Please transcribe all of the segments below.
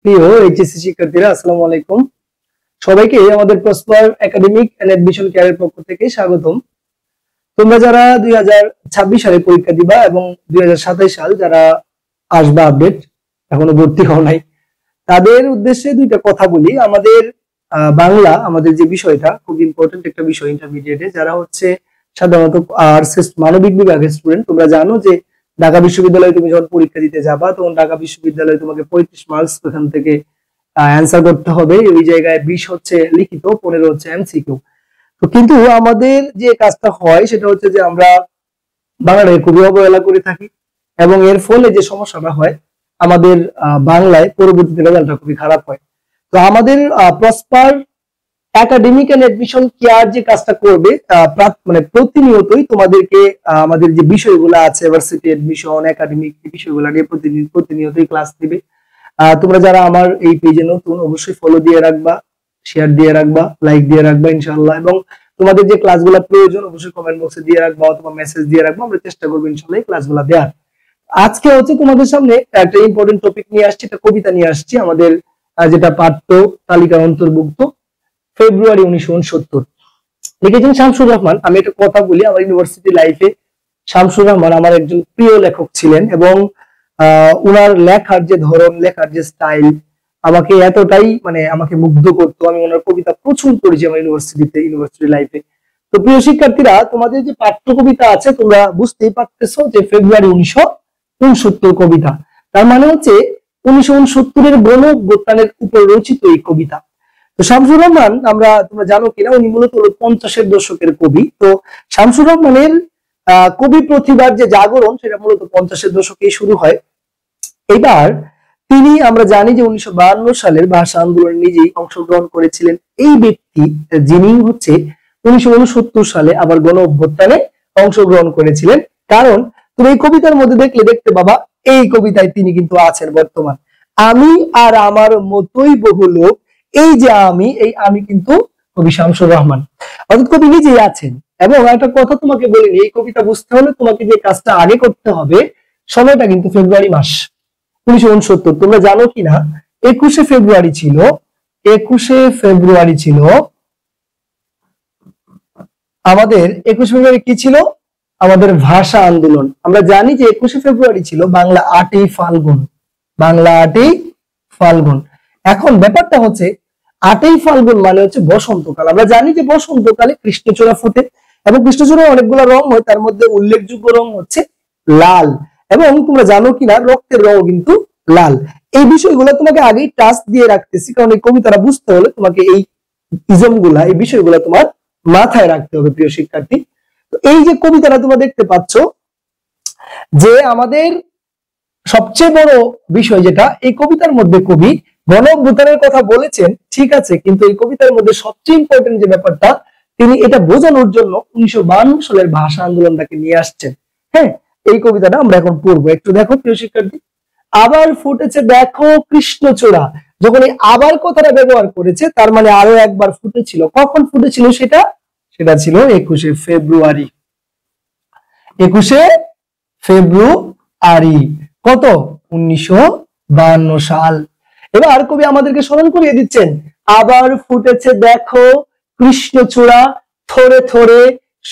প্রিয় এইচএসসি শিক্ষার্থীরা, আসসালামু আলাইকুম। সবাইকে আমাদের প্রসপার একাডেমিক এন্ড অ্যাডমিশন কেয়ারের পক্ষ থেকে স্বাগতম। তোমরা যারা 2026 সালে পরীক্ষা দিবা এবং 2027 সাল যারা আসবা আপডেট এখনো ভর্তি হও নাই, তাদের উদ্দেশ্যে দুইটা কথা বলি। আমাদের বাংলা আমাদের যে বিষয়টা খুব ইম্পর্টেন্ট একটা বিষয় ইন্টারমিডিয়েটে, যারা হচ্ছে সাধারণত আর্টস মানবিক বিভাগের স্টুডেন্ট, তোমরা জানো যে ঢাকা বিশ্ববিদ্যালয়ে তুমি যখন পরীক্ষা দিতে যাবা তখন ঢাকা বিশ্ববিদ্যালয়ে তোমাকে 35 মার্কস ওখান থেকে অ্যান্সার করতে হবে। ওই জায়গায় 20 হচ্ছে লিখিত, 15 হচ্ছে এমসিকিউ। তো কিন্তু আমাদের যে কাজটা হয় সেটা হচ্ছে যে আমরা বাংলায় খুবই অবহেলা করে থাকি এবং এর ফলে যে সমস্যাটা হয় আমাদের বাংলায় পরবর্তীতে রেজাল্টটা খুবই খারাপ হয়। তো আমাদের Prosper Academic and Admission Care যে কাজটা করবে মানে প্রতিনিয়তই তোমাদেরকে আমাদের যে বিষয়গুলো আছে ভার্সিটি অ্যাডমিশন একাডেমিক বিষয়গুলো নিয়ে প্রতিনিয়তই ক্লাস দিবে। তোমরা যারা আমার এই পেজে নতুন অবশ্যই ফলো দিয়ে রাখবা, শেয়ার দিয়ে রাখবা, লাইক দিয়ে রাখবা ইনশাআল্লাহ, এবং তোমাদের যে ক্লাসগুলো প্রয়োজন অবশ্যই কমেন্ট বক্সে দিয়ে রাখবা অথবা মেসেজ দিয়ে রাখবা। আমরা চেষ্টা করবো ইনশাআল্লাহ এই ক্লাসগুলো দেওয়ার। আজকে হচ্ছে তোমাদের সামনে একটা ইম্পর্টেন্ট টপিক নিয়ে আসছি, একটা কবিতা নিয়ে আসছি আমাদের যেটা পাঠ্য তালিকার অন্তর্ভুক্ত। ফেব্রুয়ারি 1969 লিখেছেন শামসুর রহমান। আমি একটা কথা বলি, আমার ইউনিভার্সিটি লাইফে শামসুর রহমান আমার একজন প্রিয় লেখক ছিলেন এবং উনার লেখার যে ধরন, লেখার যে স্টাইল আমাকে এতটাই আমাকে মুগ্ধ করতো। আমি ওনার কবিতা প্রচুর পড়েছি আমার ইউনিভার্সিটি লাইফে। তো প্রিয় শিক্ষার্থীরা, তোমাদের যে পাঠ্য কবিতা আছে তোমরা বুঝতেই পারতেছো যে ফেব্রুয়ারি 1969 কবিতা, তার মানে হচ্ছে 1969 গণ অভ্যুত্থানের উপর রচিত এই কবিতা। তো শামসুর রহমান তোমরা জানো কিনা, উনি মূলত 50-এর দশকের কবি। তো শামসুর রহমানের কবি প্রতিভার যে জাগরণ সেটা মূলত 50-এর দশকেই শুরু হয়। এবার তিনি আমরা জানি যে 1952 সালের ভাষা আন্দোলনে নিজেই অংশগ্রহণ করেছিলেন এই ব্যক্তি, যিনি হচ্ছে 1969 সালে আবার গণ অভ্যুত্থানে অংশগ্রহণ করেছিলেন। কারণ তুমি এই কবিতার মধ্যে দেখতে বাবা, এই কবিতায় তিনি কিন্তু আছেন বর্তমান। আমি আর আমার মতোই বহু লোক, এই যে এই আমি কিন্তু কবি শামসুর রহমান, অর্থাৎ কবি নিজেই আছেন। এবং একটা কথা তোমাকে বলিনি, এই কবিতা বুঝতে হলে তোমাকে যে কাজটা আগে করতে হবে, সময়টা কিন্তু ফেব্রুয়ারি মাস 1969। তোমরা জানো কিনা 21শে ফেব্রুয়ারি ছিল আমাদের 21শে ফেব্রুয়ারি কি ছিল? আমাদের ভাষা আন্দোলন। আমরা জানি যে 21শে ফেব্রুয়ারি ছিল বাংলা 8ই ফাল্গুন। এখন ব্যাপারটা হচ্ছে 8ই ফাল্গুন মানে হচ্ছে বসন্তকাল। আমরা জানি যে বসন্তকালে কৃষ্ণচূড়া ফোটে এবং কৃষ্ণচূড়ার অনেকগুলো রং হয়, তার মধ্যে উল্লেখযোগ্য রং হচ্ছে লাল। এবং তোমরা জানো কিনা রক্তের রং কিন্তু লাল। এই বিষয়গুলো তোমাকে আগেই টাচ দিয়ে রাখতেছি, কারণ এই কবিতাটা বুঝতে হলে তোমাকে এই ইজমগুলা, এই বিষয়গুলো তোমার মাথায় রাখতে হবে প্রিয় শিক্ষার্থী। তো এই যে কবিতাটা তোমরা দেখতে পাচ্ছ, যে আমাদের সবচেয়ে বড় বিষয় যেটা, এই কবিতার মধ্যে কবি গণ অভ্যুত্থানের কথা বলেছেন, ঠিক আছে, কিন্তু এই কবিতার মধ্যে সবচেয়ে ইম্পর্টেন্ট যে ব্যাপারটা, তিনি এটা বোঝানোর জন্য 1952 সালের ভাষা আন্দোলনটাকে নিয়ে আসছেন। হ্যাঁ, এই কবিতাটা আমরা এখন পড়বো। একটু দেখো প্রিয় শিক্ষার্থী, আবার ফুটেছে দেখো কৃষ্ণচূড়া। যখন এই আবার কথাটা ব্যবহার করেছে, তার মানে আরো একবার ফুটেছিল। কখন ফুটেছিল সেটা ছিল 21শে ফেব্রুয়ারি। কত? 1952 সাল। এবার কবি আমাদেরকে স্মরণ করিয়ে দিচ্ছেন, আবার ফুটেছে দেখো কৃষ্ণচূড়া থরে থরে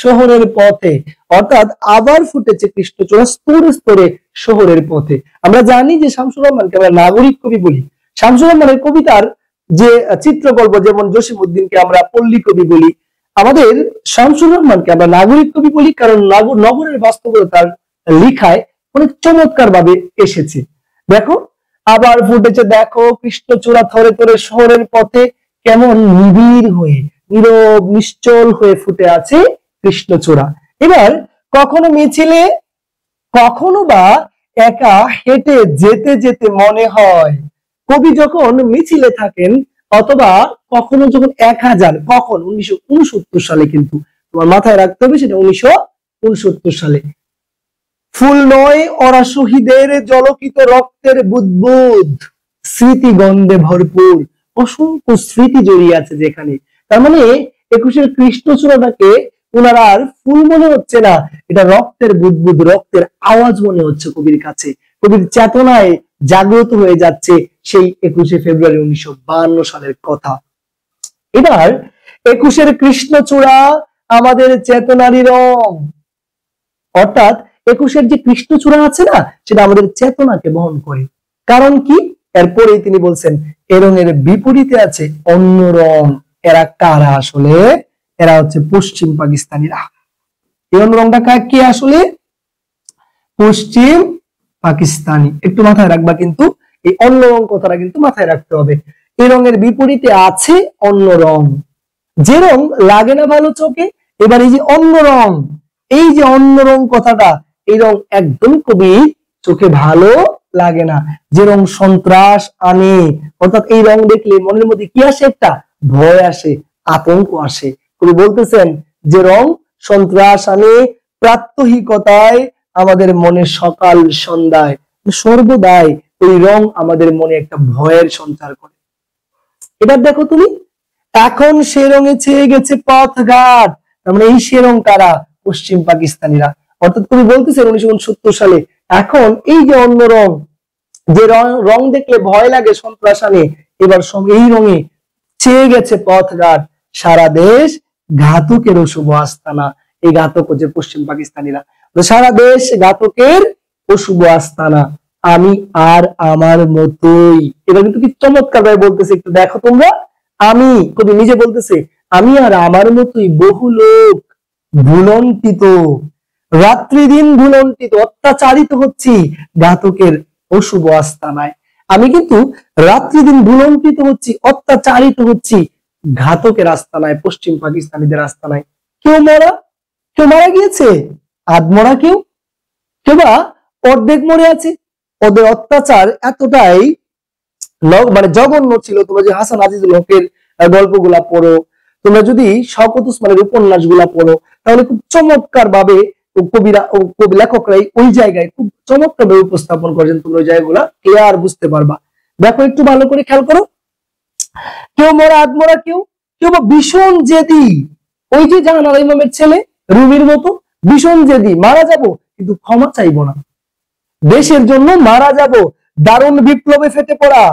শহরের পথে। অর্থাৎ আবার ফুটেছে কৃষ্ণচূড়া স্তরে স্তরে শহরের পথে। আমরা জানি যে শামসুর রহমানকে আমরা নাগরিক কবি বলি। শামসুর রহমানের কবিতার যে চিত্রকল্প, যেমন জসিমউদ্দিনকে আমরা পল্লী কবি বলি, আমাদের শামসুর রহমানকে আমরা নাগরিক কবি বলি, কারণ নগরের বাস্তবতার লিখায় অনেক চমৎকার ভাবে এসেছে। দেখো, আবার ফুটেছে দেখো কৃষ্ণচূড়া থরে থরে শহরের পথে, কেমন নিবিড় হয়ে নীরব নিশ্চল হয়ে ফুটে আছে কৃষ্ণচূড়া। এবার কখনো মিছিলে, কখনো বা একা হেঁটে যেতে যেতে মনে হয়। কবি যখন মিছিলে থাকেন অথবা কখনো যখন 1000, কখন? 1969 সালে, কিন্তু তোমার মাথায় রাখতে হবে সেটা 1969 সালে। ফুল নয় ওরা শহীদের জলকিত রক্তের বুদবুদ, স্মৃতি গন্ধে ভরপুর, অসংখ্য স্মৃতি জড়িয়ে আছে যেখানে। তার মানে 21শে কৃষ্ণচূড়াটাকে ওনার আর ফুল মনে হচ্ছে না, এটা রক্তের বুদবুদ, রক্তের আওয়াজ মনে হচ্ছে কবির কাছে। কবির চেতনায় জাগ্রত হয়ে যাচ্ছে সেই 21শে ফেব্রুয়ারি 1952 সালের কথা। এবার 21-এর কৃষ্ণচূড়া আমাদের চেতনারই রং, অর্থাৎ 21-এর যে কৃষ্ণচূড়া আছে না, সেটা আমাদের চেতনাকে বহন করে। কারণ কি? এরপরেই তিনি বলছেন এ রঙের বিপরীতে আছে অন্য রং। এরা কারা আসলে? এরা হচ্ছে পশ্চিম পাকিস্তানিরা। এই অন্য রংটা কে আসলে? পশ্চিম পাকিস্তানি। একটু মাথায় রাখবা, কিন্তু এই অন্য রং কথাটা কিন্তু মাথায় রাখতে হবে। এই রঙের বিপরীতে আছে অন্য রং। যে রং লাগে না ভালো চোখে, এবার এই যে অন্য রং, এই যে অন্য রং কথাটা, এই রং একদম কবি চোখে ভালো লাগে না। যে রং সন্ত্রাস আনে, অর্থাৎ এই রং দেখলে মনের মধ্যে কি আসে? একটা ভয় আসে, আতঙ্ক আসে। কবি বলতেছেন যে রং সন্ত্রাস আনে, প্রাত্যহিকতায় আমাদের মনে সকাল সন্ধ্যায় সর্বদাই ওই রং আমাদের মনে একটা ভয়ের সঞ্চার করে। এবার দেখো তুমি, এখন সে রঙে ছেয়ে গেছে পথঘাট। তার মানে এই সে রং কারা? পশ্চিম পাকিস্তানিরা। অর্থাৎ কবি বলতেছেন 1969 সালে এখন এই যে অন্য রং, যে রং দেখলে ভয় লাগে, সন্ত্রাস আনে, এবার এই রঙে ছেয়ে গেছে পথঘাট, সারা দেশ ঘাতকের অশুভ আস্তানা। এই ঘাতক হচ্ছে পশ্চিম পাকিস্তানিরা। সারা দেশ ঘাতকের অশুভ আস্তানা, আমি আর আমার মতোই। এবার কিন্তু কি চমৎকার ভাবে বলতেছে, একটু দেখো তোমরা। আমি, কবি নিজে বলতেছে, আমি আর আমার মতোই বহু লোক ভুলন্টিত, রাত্রি দিন ভুলন্টিত, অত্যাচারিত হচ্ছি ঘাতকের অশুভ আস্তানায়। আমি কিন্তু রাত্রি দিন ভুলন্টিত হচ্ছি, অত্যাচারিত হচ্ছি ঘাতকের আস্তানায়, পশ্চিম পাকিস্তানিদের আস্তানায়। কেউ মারা গিয়েছে, আধমরা কেউ, কেউ বা অর্ধেক মরে আছে। ওদের অত্যাচার এতটাই মানে জঘন্য ছিল। তোমরা যে হাসান আজিজুল হকের গল্পগুলা পড়ো, তোমরা যদি শওকত ওসমানের উপন্যাসগুলা পড়ো, তাহলে খুব চমৎকার ভাবে কবি লেখকরাই ওই জায়গায় খুব চমৎকার ভাবে উপস্থাপন করেছেন। তোমরা ওই জায়গাগুলা ক্লিয়ার বুঝতে পারবা। দেখো একটু ভালো করে খেয়াল করো। কেউ মরা, আধমরা কেউ, কেউ বা ভীষণ জেদি। ওই যে জাহানারা ইমামের ছেলে রুমির মতো ভীষণ জেদি, মারা যাব কিন্তু ক্ষমা চাইবো না, দেশের জন্য মারা যাব। দারুণ বিপ্লবে ফেটে পড়া,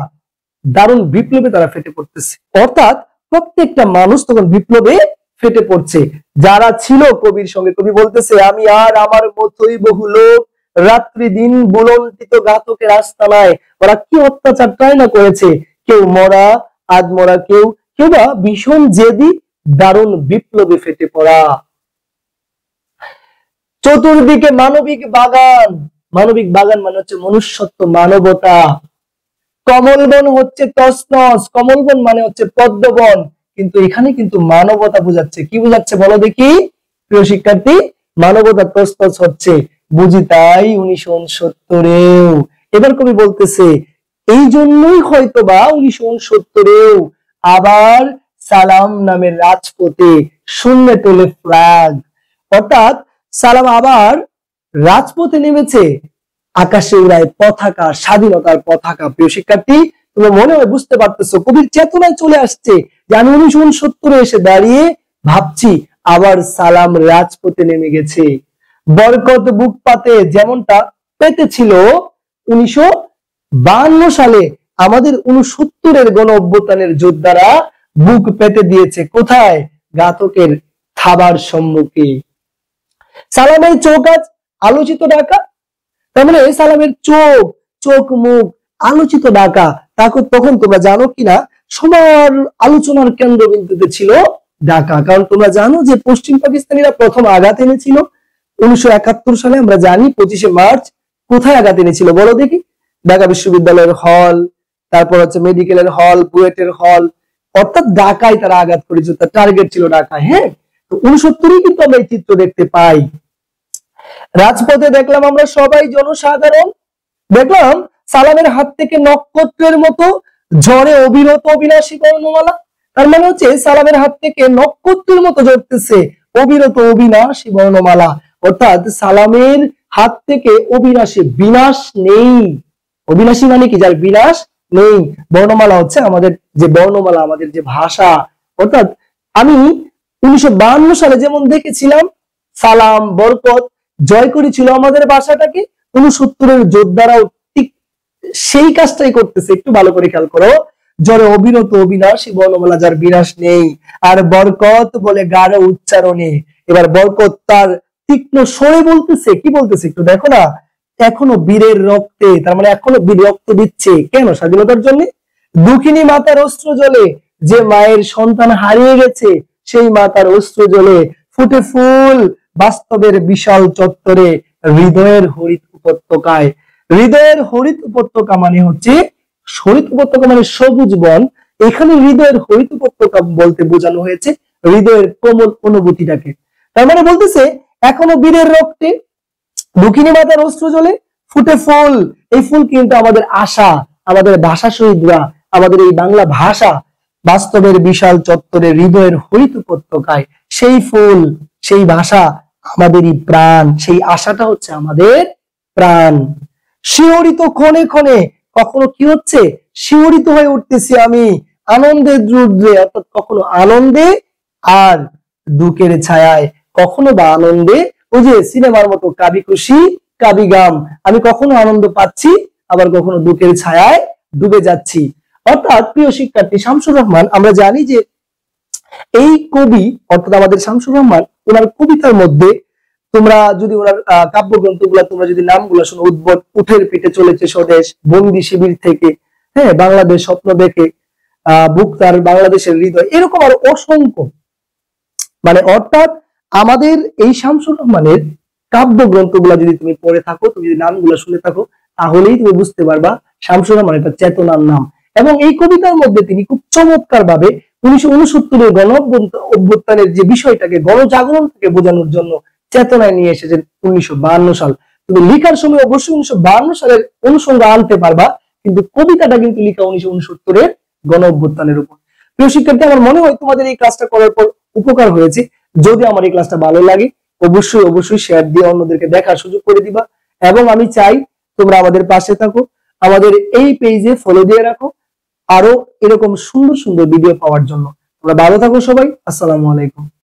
দারুণ বিপ্লবে তারা ফেটে পড়তেছে। অর্থাৎ প্রত্যেকটা মানুষ তখন বিপ্লবে ফেটে পড়ছে। যারা ছিল কবির সঙ্গে, কবি বলতেছে আমি আর আমার মতোই বহু লোক রাত্রি দিন বুলন্টিত ঘাতকের আস্তানায়। ওরা কি অত্যাচারটাই না করেছে। কেউ মরা, আধমরা কেউ, কেউ বা ভীষণ জেদি, দারুণ বিপ্লবে ফেটে পড়া। চতুর্দিকে মানবিক বাগান, মানবিক বাগান মানে হচ্ছে মনুষ্যত্ব, মানবতা। কমলবন হচ্ছে তছনছ, কমলবন মানে হচ্ছে পদ্মবন, কিন্তু এখানে কিন্তু মানবতা বোঝাচ্ছে। কি বোঝাচ্ছে বলো দেখি প্রিয় শিক্ষার্থী? মানবতা তছনছ হচ্ছে, বুঝি তাই 1969-এও। এবার কবি বলতেছে এই জন্যই হয়তোবা 1969-এও আবার সালাম নামের রাজপথে শূন্য তোলে ফ্ল্যাগ। অর্থাৎ সালাম আবার রাজপথে নেমেছে, আকাশে উড়ায় পতাকা, স্বাধীনতার পতাকা। প্রিয় শিক্ষার্থী, তোমরা মনে হয় বুঝতে পারতেছো কবির চেতনায় চলে আসছে যে আমি 1969-এ এসে দাঁড়িয়ে ভাবছি আবার সালাম রাজপথে নেমে গেছে। বরকত বুক পাতে যেমনটা পেতেছিল 1952 সালে, আমাদের 69-এর গণ অভ্যুত্থানের যোদ্ধারা বুক পেতে দিয়েছে কোথায়? ঘাতকের থাবার সম্মুখে। সালামের চোখ আজ আলোচিত ঢাকা। তার মানে সালামের চোখ মুখ আলোচিত ঢাকা। তখন তোমরা জানো কিনা সবার আলোচনার কেন্দ্রবিন্দুতে ছিল ঢাকা। কারণ তোমরা জানো যে পশ্চিম পাকিস্তানিরা প্রথম আঘাত এনেছিল 1971 সালে। আমরা জানি 25শে মার্চ কোথায় আঘাত এনেছিল বলো দেখি? ঢাকা বিশ্ববিদ্যালয়ের হল, তারপর হচ্ছে মেডিকেলের হল, বুয়েটের হল, অর্থাৎ ঢাকায় তারা আঘাত করেছিল। তার টার্গেট ছিল ঢাকায়। হ্যাঁ, তো 69-এ কিন্তু আমরা এই চিত্র দেখতে পাই। রাজপথে দেখলাম আমরা সবাই জনসাধারণ, দেখলাম সালামের হাত থেকে নক্ষত্রের মতো ঝড়ে অবিরত অবিনাশী বর্ণমালা। তার মানে হচ্ছে সালামের হাত থেকে নক্ষত্রের মতো ঝরতেছে অবিরত অবিনাশী বর্ণমালা। অর্থাৎ সালামের হাত থেকে অবিনাশী, বিনাশ নেই। অবিনাশী মানে কি? যার বিনাশ নেই। বর্ণমালা হচ্ছে আমাদের যে বর্ণমালা, আমাদের যে ভাষা। অর্থাৎ আমি 1952 সালে যেমন দেখেছিলাম সালাম, বরকত জয় করেছিল আমাদের ভাষাটাকে, 69-এর যোদ্ধারাও ঠিক সেই কাজটাই করতেছে, একটু ভালো করে খেয়াল করো। জড়ে অবিরত অবিনাশী বর্ণমালা যার বিনাশ নেই, আর বরকত বলে গাঢ় উচ্চারণে। এবার বরকত তার তীক্ষ্ণ স্বরে বলতেছে, কি বলতেছে একটু দেখো না, এখনো বীরের রক্তে, তার মানে এখনো বীর রক্ত দিচ্ছে, কেন? স্বাধীনতার জন্য। দুঃখিনী মাতার অস্ত্র জলে, যে মায়ের সন্তান হারিয়ে গেছে সেই মাতার অস্ত্র জলে, ফুটে ফুল বাস্তবের বিশাল চত্বরে, হৃদয়ের হরিত উপত্যকায়। হৃদয়ের হরিত উপত্যকা মানে হচ্ছে, হরিত উপত্যকা মানে সবুজ বন, এখানে হৃদয়ের হরিত উপত্যকা বলতে বোঝানো হয়েছে হৃদয়ের কোমল অনুভূতিটাকে। তার মানে বলতেছে এখনো বীরের রক্তে, দুঃখিনী মাতার অস্ত্র জলে, ফুটে ফুল। এই ফুল কিন্তু আমাদের আশা, আমাদের ভাষা শহীদরা, আমাদের এই বাংলা ভাষা বাস্তবের বিশাল চত্বরে, হৃদয়ের হরিত উপত্যকায়। সেই ফুল, সেই ভাষা আমাদেরই প্রাণ, সেই আশাটা হচ্ছে আমাদের প্রাণ। শিহরিত ক্ষণে ক্ষণে, কখনো কি হচ্ছে, শিহরিত হয়ে উঠতেছি আমি আনন্দের রুদ্রে, অর্থাৎ কখনো আনন্দে আর দুঃখের ছায়ায়, কখনো বা আনন্দে, ওই যে সিনেমার মতো কাবি খুশি কাবি গাম, আমি কখনো আনন্দ পাচ্ছি আবার কখনো দুঃখের ছায়ায় ডুবে যাচ্ছি। অর্থাৎ প্রিয় শিক্ষার্থী, শামসুর রহমান, আমরা জানি যে এই কবি অর্থাৎ আমাদের শামসুর রহমান, ওনার কবিতার মধ্যে তোমরা যদি ওনার কাব্যগ্রন্থগুলা তোমরা যদি নামগুলো শোনো, উদ্ভট, উঠের পিঠে চলেছে স্বদেশ, বন্দি শিবির থেকে, হ্যাঁ, বাংলাদেশ স্বপ্ন দেখে, বুক তার বাংলাদেশের হৃদয়, এরকম আরো অসংখ্য, মানে অর্থাৎ আমাদের এই শামসুর রহমানের কাব্যগ্রন্থগুলা যদি তুমি পড়ে থাকো, তুমি যদি নামগুলো শুনে থাকো, তাহলেই তুমি বুঝতে পারবা শামসুর রহমান এটা চেতনার নাম। এবং এই কবিতার মধ্যে তিনি খুব চমৎকার ভাবে 1969-এর গণ অভ্যুত্থানের যে বিষয়টাকে, গণজাগরণকে বোঝানোর জন্য চেতনায় নিয়ে এসেছেন 1952 সাল। তুমি লেখার সময় অবশ্যই 1952 সালের অনুষঙ্গ আনতে পারবা, কিন্তু কবিতাটা কিন্তু লেখা 1969-এর গণ অভ্যুত্থানের উপর। প্রিয় শিক্ষার্থী, আমার মনে হয় তোমাদের এই ক্লাসটা করার পর উপকার হয়েছে। যদি আমার এই ক্লাসটা ভালো লাগে, অবশ্যই অবশ্যই শেয়ার দিয়ে অন্যদেরকে দেখার সুযোগ করে দিবা। এবং আমি চাই তোমরা আমাদের পাশে থাকো, আমাদের এই পেজে ফলো দিয়ে রাখো আরো এরকম সুন্দর সুন্দর ভিডিও পাওয়ার জন্য। তোমরা ভালো থাকো সবাই। আসসালামু আলাইকুম।